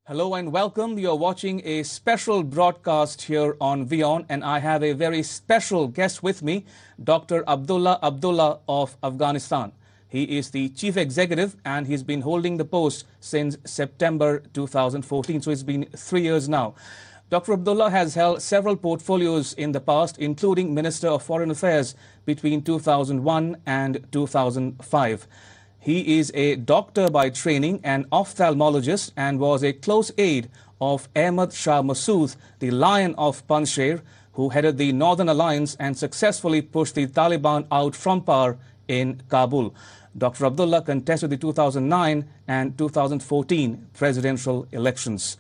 Hello and welcome. You're watching a special broadcast here on WION, and I have a very special guest with me, Dr. Abdullah of Afghanistan. He is the chief executive and he's been holding the post since September 2014, so it's been 3 years now. Dr. Abdullah has held several portfolios in the past, including Minister of Foreign Affairs between 2001 and 2005. He is a doctor by training, an ophthalmologist, and was a close aide of Ahmad Shah Massoud, the Lion of Panjshir, who headed the Northern Alliance and successfully pushed the Taliban out from power in Kabul. Dr. Abdullah contested the 2009 and 2014 presidential elections.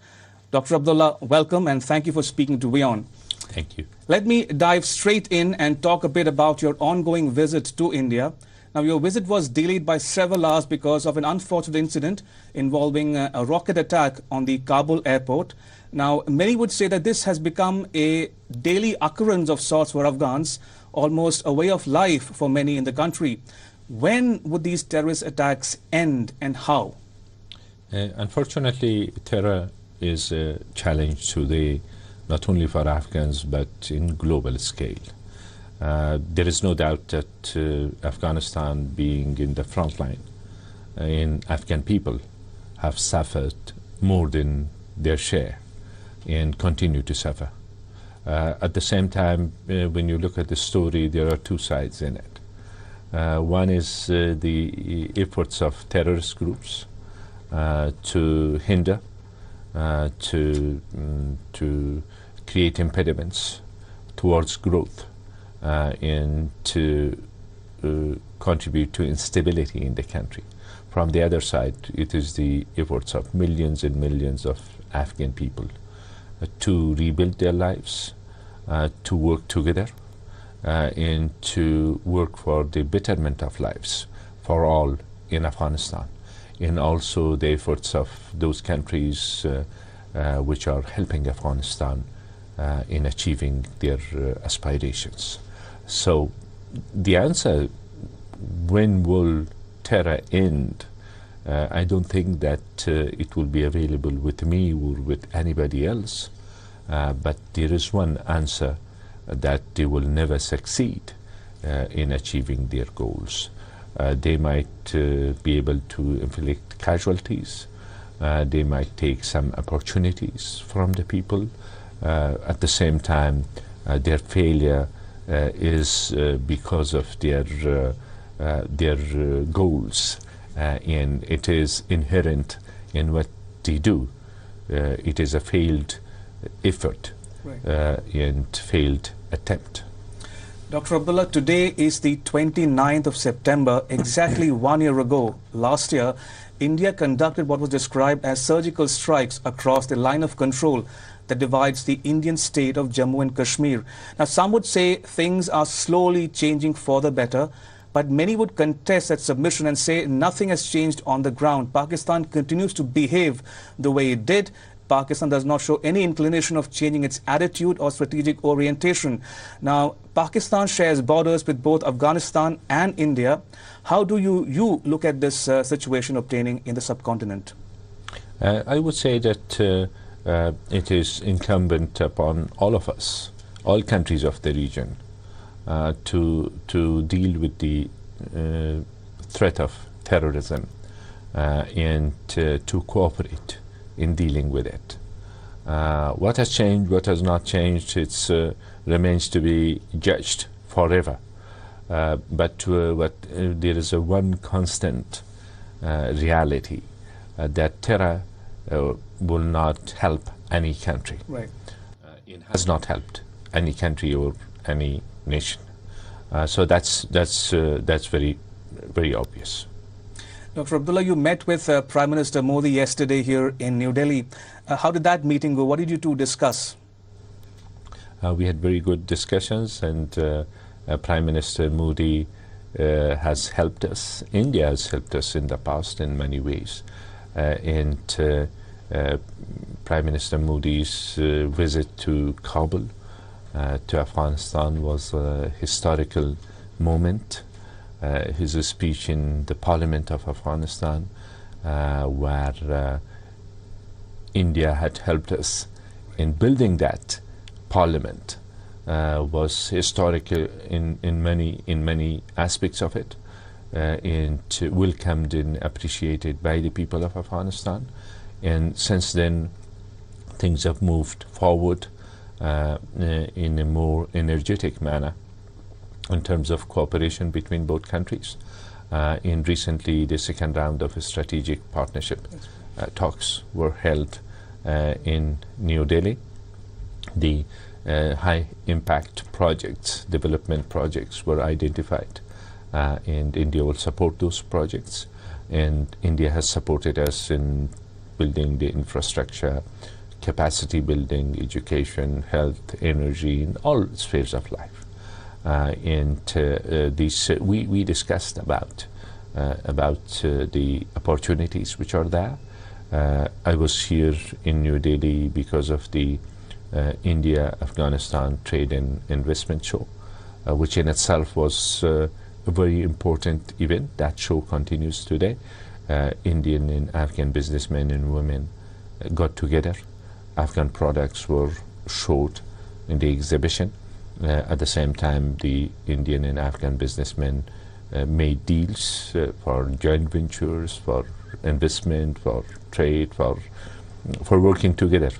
Dr. Abdullah, welcome and thank you for speaking to WION. Thank you. Let me dive straight in and talk a bit about your ongoing visit to India. Now, your visit was delayed by several hours because of an unfortunate incident involving a rocket attack on the Kabul airport. Now, many would say that this has become a daily occurrence of sorts for Afghans, almost a way of life for many in the country. When would these terrorist attacks end and how? Unfortunately, terror is a challenge today, not only for Afghans, but in global scale. There is no doubt that Afghanistan, being in the front line, Afghan people have suffered more than their share and continue to suffer. At the same time, when you look at the story, there are two sides in it. One is the efforts of terrorist groups to hinder, to create impediments towards growth, and to contribute to instability in the country. From the other side, it is the efforts of millions and millions of Afghan people to rebuild their lives, to work together, and to work for the betterment of lives for all in Afghanistan, and also the efforts of those countries which are helping Afghanistan in achieving their aspirations. So the answer, when will terror end? I don't think that it will be available with me or with anybody else, but there is one answer, that they will never succeed in achieving their goals. They might be able to inflict casualties, they might take some opportunities from the people. At the same time, their failure is because of their goals, and it is inherent in what they do. It is a failed effort, right, and failed attempt. Dr. Abdullah, today is the 29th of September. Exactly 1 year ago, last year, India conducted what was described as surgical strikes across the line of control that divides the Indian state of Jammu and Kashmir. Now, some would say things are slowly changing for the better, but many would contest that submission and say nothing has changed on the ground. Pakistan continues to behave the way it did. Pakistan does not show any inclination of changing its attitude or strategic orientation. Now, Pakistan shares borders with both Afghanistan and India. How do you look at this situation obtaining in the subcontinent? I would say that it is incumbent upon all of us, all countries of the region, to deal with the threat of terrorism and to cooperate in dealing with it. What has changed, what has not changed, it remains to be judged forever. But there is a one constant reality, that terror will not help any country. Right. It has not helped any country or any nation. So that's very, very obvious. Dr. Abdullah, you met with Prime Minister Modi yesterday here in New Delhi. How did that meeting go? What did you two discuss? We had very good discussions, and Prime Minister Modi has helped us. India has helped us in the past in many ways. Prime Minister Modi's visit to Kabul, to Afghanistan, was a historical moment. His speech in the Parliament of Afghanistan, where India had helped us in building that parliament was historical in many aspects of it, and welcomed and appreciated by the people of Afghanistan. And since then, things have moved forward in a more energetic manner in terms of cooperation between both countries. In recently, the second round of a strategic partnership talks were held in New Delhi. The high impact projects, development projects were identified, and India will support those projects. And India has supported us in building the infrastructure, capacity building, education, health, energy, in all spheres of life. We discussed about the opportunities which are there. I was here in New Delhi because of the India-Afghanistan Trade and Investment Show, which in itself was a very important event. That show continues today. Indian and Afghan businessmen and women got together. Afghan products were showed in the exhibition. At the same time, the Indian and Afghan businessmen made deals for joint ventures, for investment, for trade, for working together.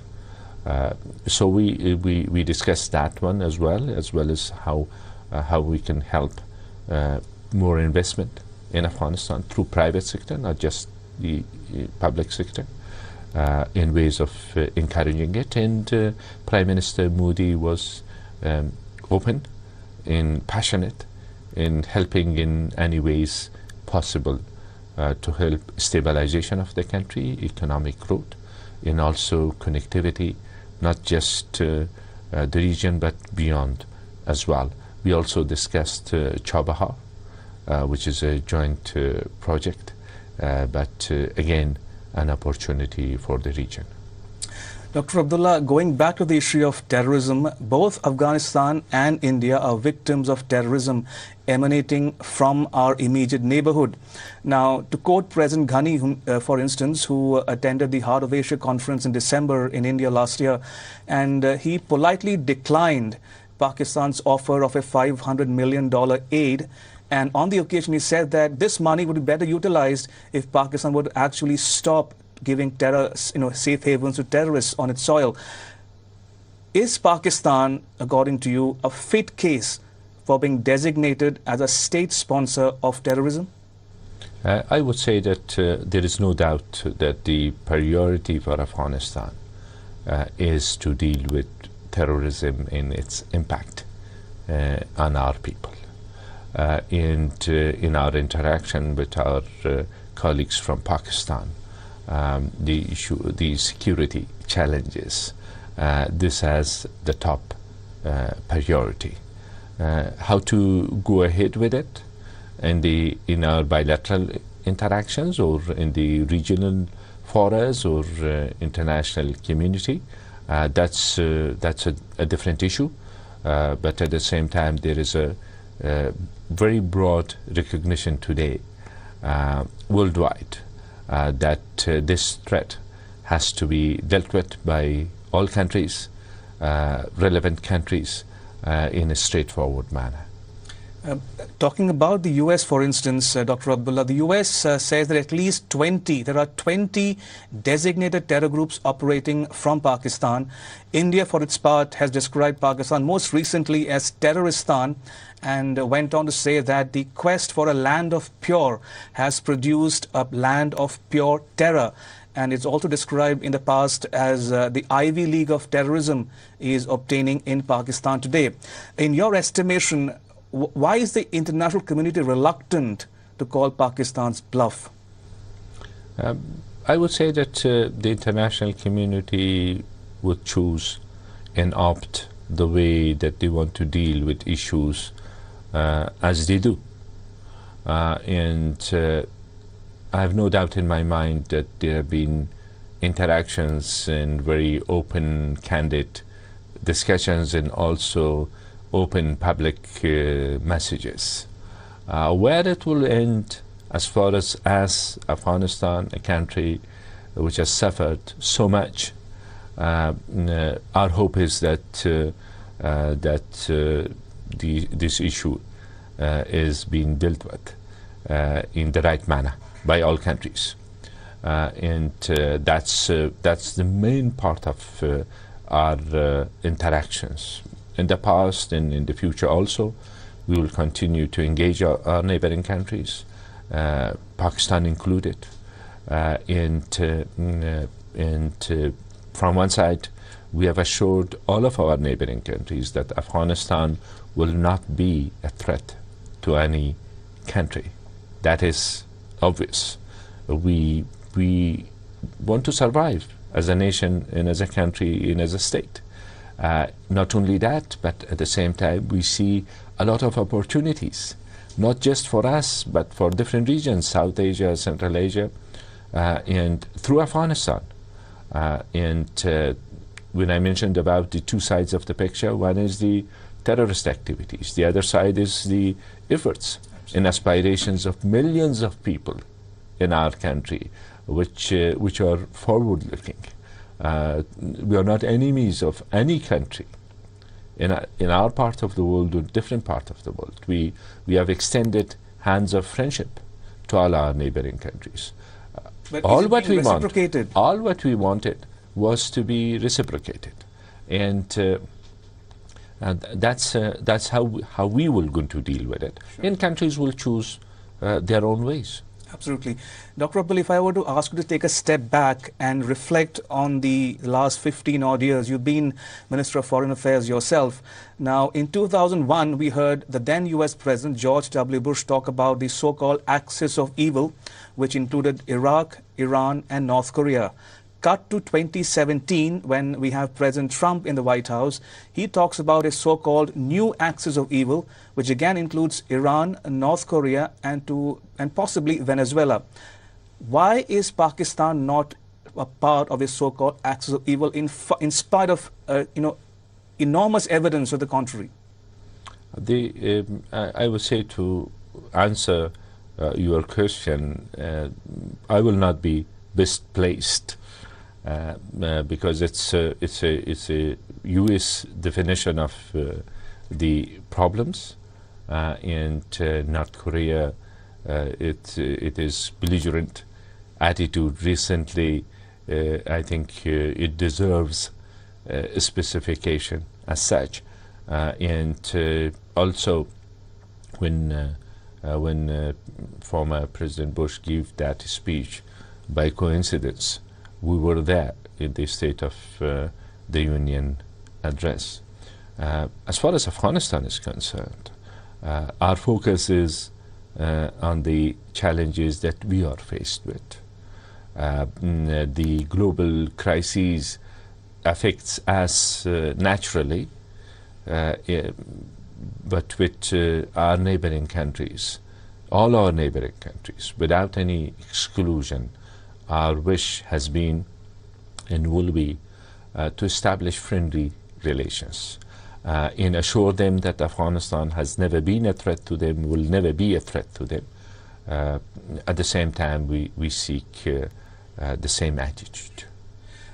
So we discussed that one as well as how we can help more investment in Afghanistan through private sector, not just the public sector, in ways of encouraging it. And Prime Minister Modi was open and passionate in helping in any ways possible to help stabilization of the country, economic growth, and also connectivity, not just the region but beyond as well. We also discussed Chabahar, which is a joint project, but again, an opportunity for the region. Dr. Abdullah, going back to the issue of terrorism, both Afghanistan and India are victims of terrorism emanating from our immediate neighborhood. Now, to quote President Ghani, for instance, who attended the Heart of Asia conference in December in India last year, and he politely declined Pakistan's offer of a $500 million aid. And on the occasion, he said that this money would be better utilized if Pakistan would actually stop giving safe havens to terrorists on its soil. Is Pakistan, according to you, a fit case for being designated as a state sponsor of terrorism? I would say that there is no doubt that the priority for Afghanistan is to deal with terrorism and its impact on our people. And in our interaction with our colleagues from Pakistan, the security challenges, this has the top priority. How to go ahead with it in our bilateral interactions or in the regional forums or international community, that's a different issue. But at the same time, there is a very broad recognition today worldwide that this threat has to be dealt with by all countries, relevant countries, in a straightforward manner. Talking about the US, for instance, Dr. Abdullah, the US says that there are 20 designated terror groups operating from Pakistan. India, for its part, has described Pakistan most recently as Terroristan, and went on to say that the quest for a land of pure has produced a land of pure terror. And it's also described in the past as the Ivy League of terrorism is obtaining in Pakistan today. In your estimation, why is the international community reluctant to call Pakistan's bluff? I would say that the international community would choose and opt the way that they want to deal with issues as they do. And I have no doubt in my mind that there have been interactions and very open, candid discussions and also open public messages. Where it will end as far as Afghanistan, a country which has suffered so much. Our hope is that this issue is being dealt with in the right manner by all countries, and that's the main part of our interactions in the past and in the future. Also, we will continue to engage our neighboring countries, Pakistan included, and from one side, we have assured all of our neighboring countries that Afghanistan will not be a threat to any country. That is obvious. We want to survive as a nation and as a country and as a state. Not only that, but at the same time, we see a lot of opportunities, not just for us, but for different regions, South Asia, Central Asia, and through Afghanistan. When I mentioned about the two sides of the picture, one is the terrorist activities, the other side is the efforts and aspirations of millions of people in our country, which are forward-looking. We are not enemies of any country in our part of the world or different part of the world. We have extended hands of friendship to all our neighboring countries. But all what we wanted was to be reciprocated, and that's how we will going to deal with it. Sure. And countries will choose their own ways. Absolutely. Dr. Abdullah, if I were to ask you to take a step back and reflect on the last 15 odd years, you've been Minister of Foreign Affairs yourself. Now, in 2001, we heard the then US President George W. Bush talk about the so-called axis of evil, which included Iraq, Iran, and North Korea. Cut to 2017, when we have President Trump in the White House, he talks about a so-called new axis of evil, which again includes Iran, North Korea, and possibly Venezuela. Why is Pakistan not a part of this so-called axis of evil in spite of enormous evidence to the contrary? I would say, to answer your question, I will not be best placed. Because it's a U.S. definition of the problems, and North Korea, it is belligerent attitude recently. I think it deserves a specification as such, and also when former President Bush gave that speech, by coincidence, we were there in the State of the Union address. As far as Afghanistan is concerned, our focus is on the challenges that we are faced with. The global crisis affects us naturally, but with our neighboring countries, all our neighboring countries, without any exclusion, our wish has been and will be to establish friendly relations and assure them that Afghanistan has never been a threat to them, will never be a threat to them. At the same time, we seek the same attitude.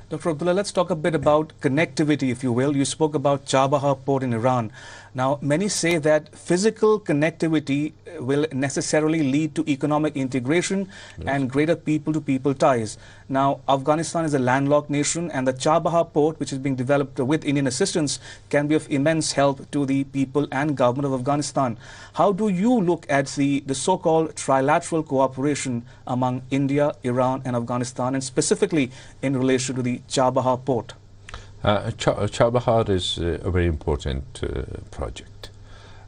Dr. Abdullah, let's talk a bit about connectivity, if you will. You spoke about Chabahar port in Iran. Now, many say that physical connectivity will necessarily lead to economic integration and greater people-to-people ties. Now, Afghanistan is a landlocked nation, and the Chabahar port, which is being developed with Indian assistance, can be of immense help to the people and government of Afghanistan. How do you look at the so-called trilateral cooperation among India, Iran, and Afghanistan, and specifically in relation to the Chabahar port? Chabahar is a very important project.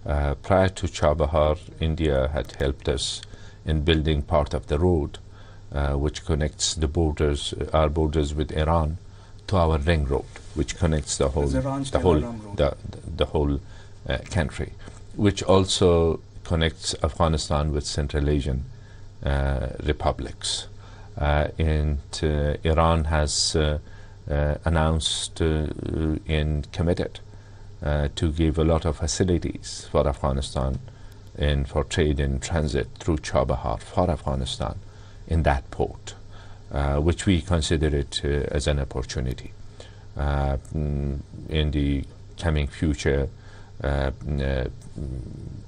Prior to Chabahar, India had helped us in building part of the road which connects the borders, our borders with Iran, to our ring road, which connects the whole country, which also connects Afghanistan with Central Asian republics. And Iran has announced and committed to give a lot of facilities for Afghanistan and for trade and transit through Chabahar for Afghanistan in that port. which we consider it as an opportunity. In the coming future,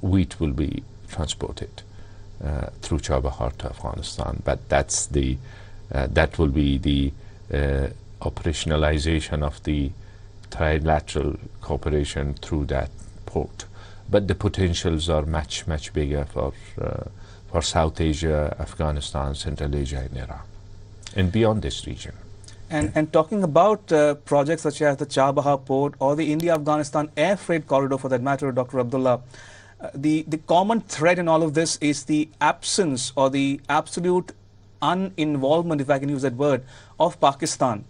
wheat will be transported through Chabahar to Afghanistan, but that will be the operationalization of the trilateral cooperation through that port. But the potentials are much bigger for South Asia, Afghanistan, Central Asia, and Iran, and beyond this region. And talking about projects such as the Chabahar port or the India-Afghanistan air freight corridor, for that matter, Dr. Abdullah, the common thread in all of this is the absence or the absolute uninvolvement, if I can use that word, of Pakistan.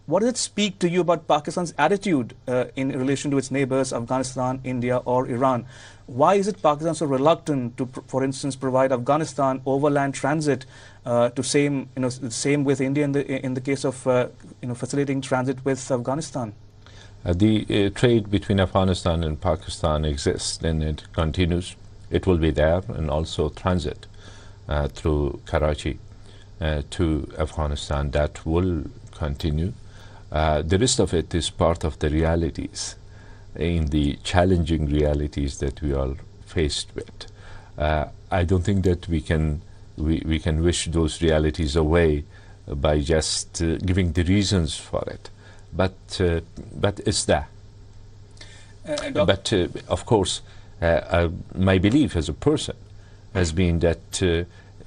What does it speak to you about Pakistan's attitude in relation to its neighbors, Afghanistan, India, or Iran? Why is it Pakistan so reluctant to, for instance, provide Afghanistan overland transit to same with India in the case of facilitating transit with Afghanistan? The trade between Afghanistan and Pakistan exists and it continues. It will be there, and also transit through Karachi to Afghanistan, that will continue. The rest of it is part of the realities, in the challenging realities that we are faced with. I don't think that we can wish those realities away by just giving the reasons for it, but it's there. But of course, my belief as a person has been that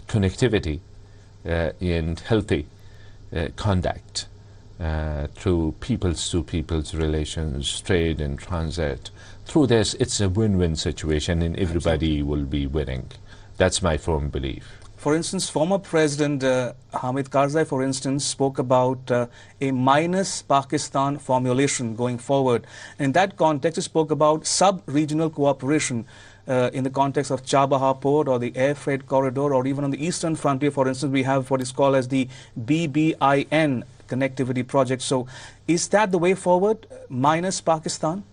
connectivity and healthy conduct through peoples-to-peoples relations, trade and transit, through this, it's a win-win situation and everybody will be winning. That's my firm belief. For instance, former President Hamid Karzai, for instance, spoke about a minus Pakistan formulation going forward. In that context, he spoke about sub-regional cooperation in the context of Chabahar port or the air freight corridor, or even on the eastern frontier, for instance, we have what is called as the BBIN connectivity project. So is that the way forward, minus Pakistan?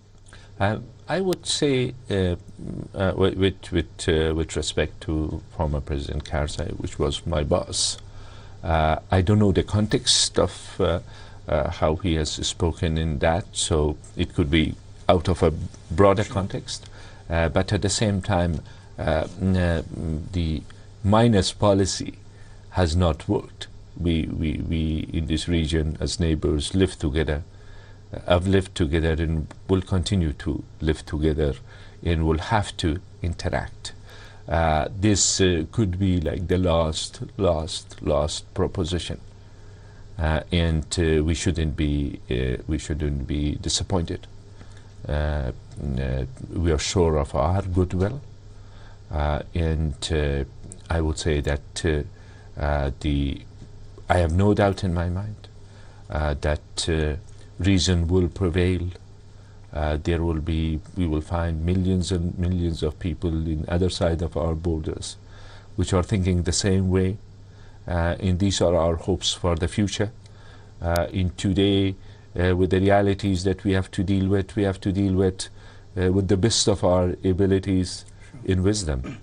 I would say, with respect to former President Karzai, which was my boss, I don't know the context of how he has spoken in that, so it could be out of a broader context. But at the same time, the minus policy has not worked. We in this region as neighbors live together, have lived together and will continue to live together and will have to interact. This could be like the last proposition, and we shouldn't be disappointed. We are sure of our goodwill, and I would say that I have no doubt in my mind that reason will prevail. We will find millions and millions of people in other side of our borders which are thinking the same way, and these are our hopes for the future. In today, with the realities that we have to deal with, with the best of our abilities in wisdom.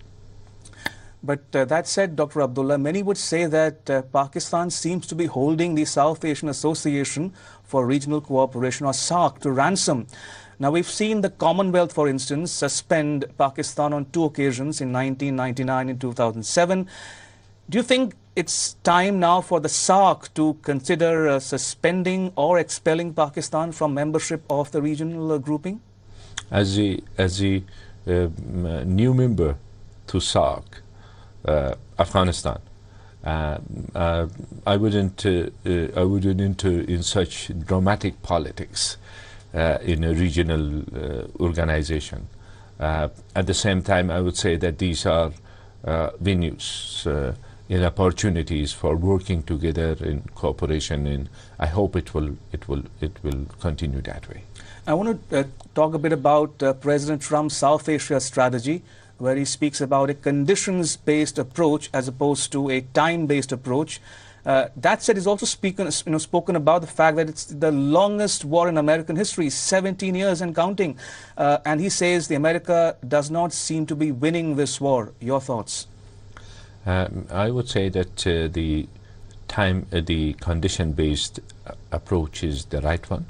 But that said, Dr. Abdullah, many would say that Pakistan seems to be holding the South Asian Association for Regional Cooperation, or SAARC, to ransom. Now, we've seen the Commonwealth, for instance, suspend Pakistan on 2 occasions, in 1999 and 2007. Do you think it's time now for the SAARC to consider suspending or expelling Pakistan from membership of the regional grouping? As a new member to SAARC, Afghanistan, I wouldn't enter in such dramatic politics in a regional organization. At the same time, I would say that these are venues and opportunities for working together in cooperation, and I hope it will continue that way. I want to talk a bit about President Trump's South Asia strategy, where he speaks about a conditions-based approach as opposed to a time-based approach. That said, he's also spoken about the fact that it's the longest war in American history, 17 years and counting. And he says the America does not seem to be winning this war. Your thoughts? I would say that the the condition-based approach is the right one,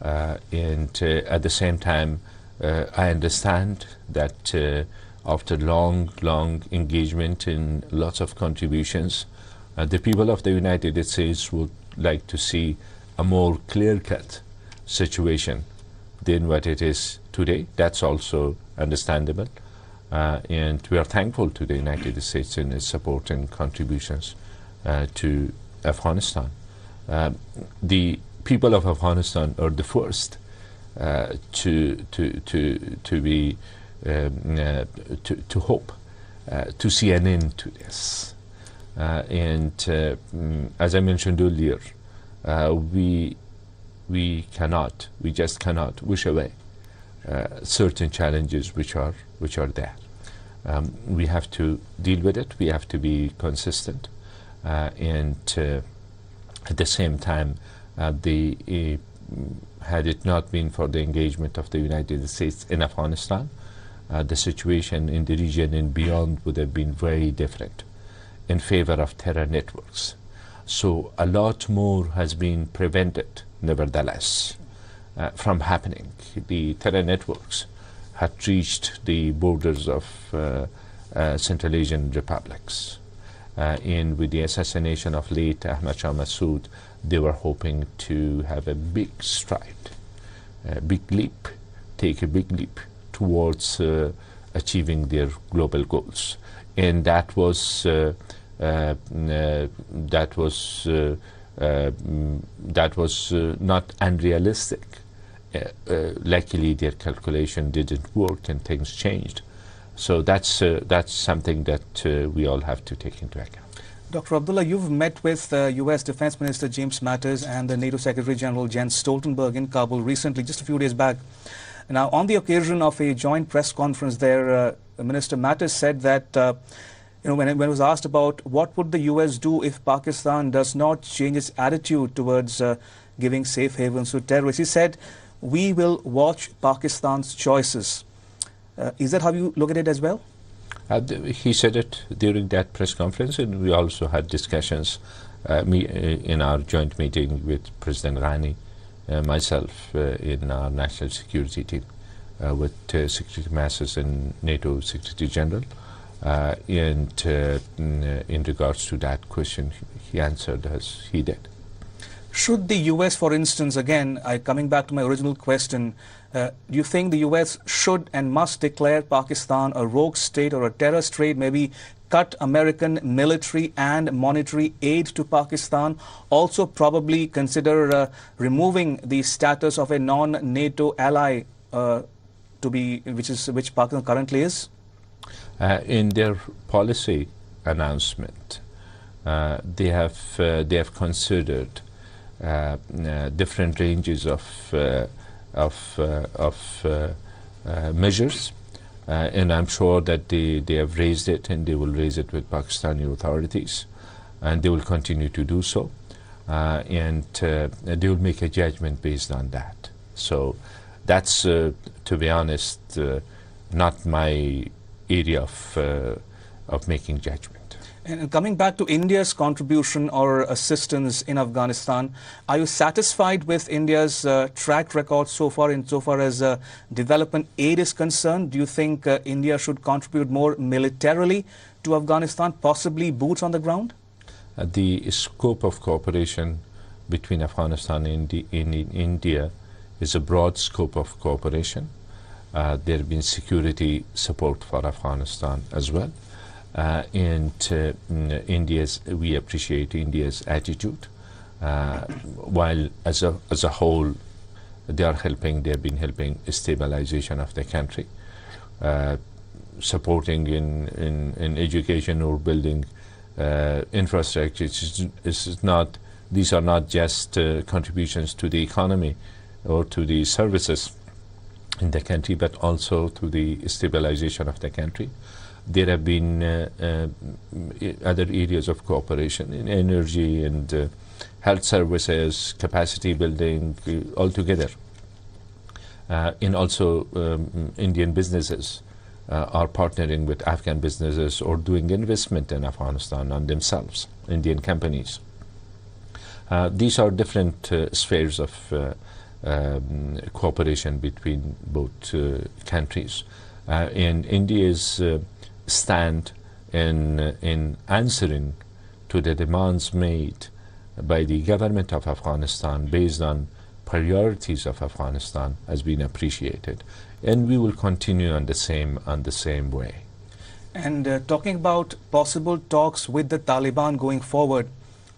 and at the same time, I understand that after long engagement in lots of contributions, the people of the United States would like to see a more clear-cut situation than what it is today. That's also understandable, and we are thankful to the United States in its support and contributions to Afghanistan. The people of Afghanistan are the first to hope to see an end to this, and as I mentioned earlier, we just cannot wish away certain challenges which are there. We have to deal with it. We have to be consistent, and at the same time, had it not been for the engagement of the United States in Afghanistan, the situation in the region and beyond would have been very different in favor of terror networks. So a lot more has been prevented, nevertheless, from happening. The terror networks had reached the borders of Central Asian republics. And with the assassination of late Ahmad Shah Massoud, they were hoping to have a big stride, a big leap, take a big leap towards achieving their global goals. And that was not unrealistic. Luckily, their calculation didn't work and things changed. So that's something that we all have to take into account. Dr. Abdullah, you've met with U.S. Defense Minister James Mattis and the NATO Secretary General Jens Stoltenberg in Kabul recently, just a few days back. Now, on the occasion of a joint press conference there, Minister Mattis said that when it was asked about what would the U.S. do if Pakistan does not change its attitude towards giving safe havens to terrorists, he said, "We will watch Pakistan's choices." Is that how you look at it as well? He said it during that press conference, and we also had discussions in our joint meeting with President Ghani, myself, in our national security team, with Secretary Massis and NATO Secretary General. And in regards to that question, he answered as he did. Should the U.S., for instance, again, coming back to my original question, do you think the U.S. should and must declare Pakistan a rogue state or a terror state, maybe cut American military and monetary aid to Pakistan, also probably consider removing the status of a non-NATO ally which Pakistan currently is? In their policy announcement, they have considered different ranges of measures, and I'm sure that they have raised it, and they will raise it with Pakistani authorities, and they will continue to do so, and they will make a judgment based on that. So that's, to be honest, not my area of making judgment. And coming back to India's contribution or assistance in Afghanistan, are you satisfied with India's track record so far insofar as development aid is concerned? Do you think India should contribute more militarily to Afghanistan, possibly boots on the ground? The scope of cooperation between Afghanistan and India is a broad scope of cooperation. There have been security support for Afghanistan as well. And we appreciate India's attitude. While as a whole, they have been helping stabilization of the country, supporting in education or building infrastructure. These are not just contributions to the economy or to the services in the country, but also to the stabilization of the country. There have been other areas of cooperation in energy and health services, capacity building, altogether. And also Indian businesses are partnering with Afghan businesses or doing investment in Afghanistan on themselves, Indian companies. These are different spheres of cooperation between both countries. And India's stand in answering to the demands made by the government of Afghanistan based on priorities of Afghanistan has been appreciated, and we will continue on the same way. And talking about possible talks with the Taliban going forward,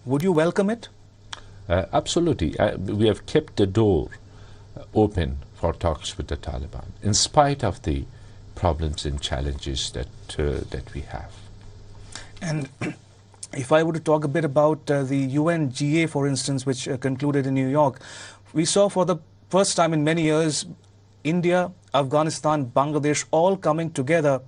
would you welcome it? Absolutely. We have kept the door open for talks with the Taliban, in spite of the problems and challenges that we have. And if I were to talk a bit about the UNGA, for instance, which concluded in New York, we saw for the first time in many years India, Afghanistan, Bangladesh all coming together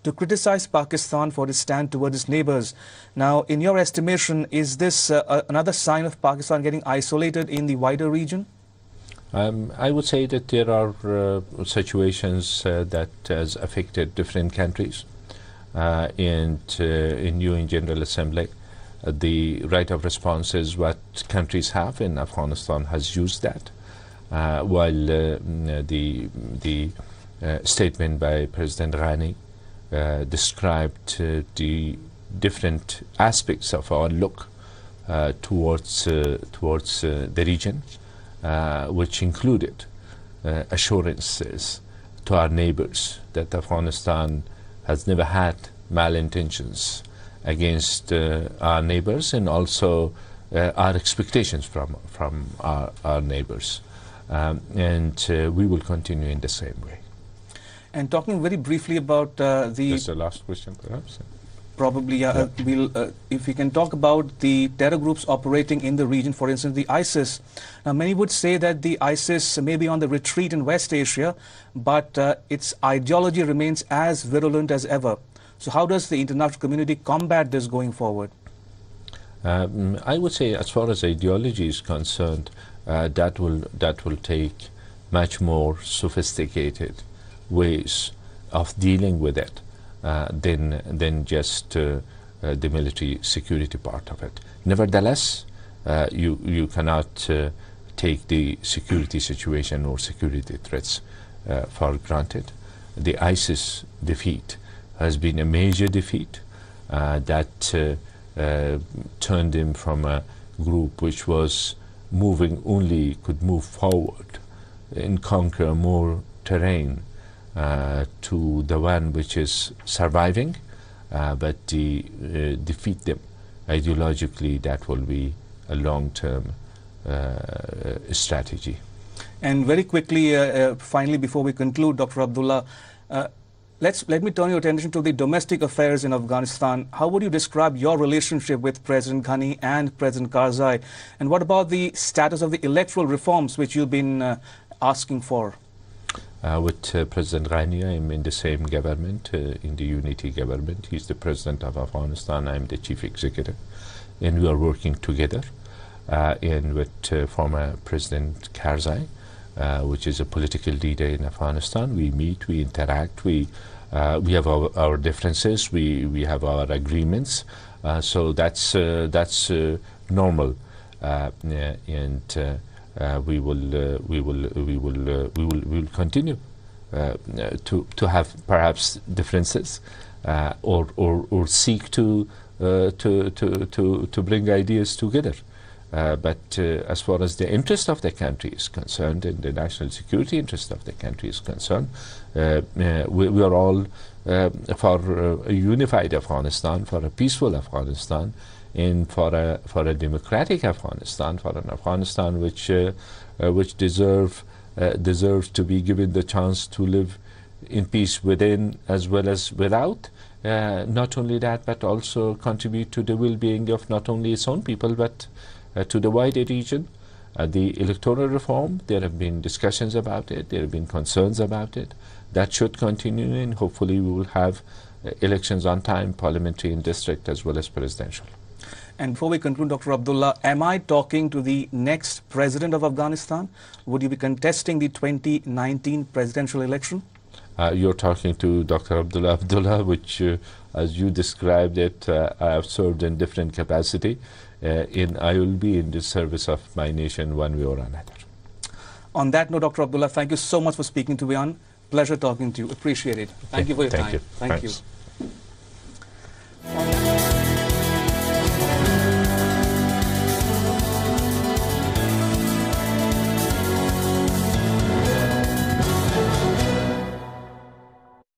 to criticize Pakistan for its stand towards its neighbors. Now, in your estimation, is this another sign of Pakistan getting isolated in the wider region? I would say that there are situations that has affected different countries. And in UN General Assembly, the right of response is what countries have, and Afghanistan has used that. While the statement by President Ghani described the different aspects of our look towards the region, which included assurances to our neighbors that Afghanistan has never had malintentions against our neighbors, and also our expectations from our neighbors. And we will continue in the same way. And talking very briefly about That's the last question, perhaps? Probably, we'll, if we can talk about the terror groups operating in the region, for instance, the ISIS. Now, many would say that the ISIS may be on the retreat in West Asia, but its ideology remains as virulent as ever. So how does the international community combat this going forward? I would say, as far as ideology is concerned, that will take much more sophisticated ways of dealing with it than just the military security part of it. Nevertheless, you cannot take the security situation or security threats for granted. The ISIS defeat has been a major defeat that turned them from a group which was could move forward and conquer more terrain to the one which is surviving, but defeat them ideologically. That will be a long-term strategy. And very quickly, finally, before we conclude, Dr. Abdullah, let me turn your attention to the domestic affairs in Afghanistan. How would you describe your relationship with President Ghani and President Karzai? And what about the status of the electoral reforms which you've been asking for? With President Ghani, I'm in the same government, in the unity government. He's the president of Afghanistan, I'm the chief executive. And we are working together. And with former President Karzai, which is a political leader in Afghanistan, we meet, we interact, we have our differences, we have our agreements. So that's normal, and we will continue to have perhaps differences, or seek to bring ideas together. But as far as the interest of the country is concerned, and the national security interest of the country is concerned, we are all for a unified Afghanistan, for a peaceful Afghanistan, and for a democratic Afghanistan, for an Afghanistan which deserves to be given the chance to live in peace within as well as without. Not only that, but also contribute to the well-being of not only its own people, but to the wider region. The electoral reform, there have been discussions about it, there have been concerns about it. That should continue, and hopefully we will have elections on time, parliamentary and district as well as presidential. And before we conclude, Dr. Abdullah, am I talking to the next president of Afghanistan? Would you be contesting the 2019 presidential election? You're talking to Dr. Abdullah, which, as you described it, I have served in different capacity. I will be in the service of my nation one way or another. On that note, Dr. Abdullah, thank you so much for speaking to WION. Pleasure talking to you. Appreciate it. Thank you for your time. You. Thank Thanks. you.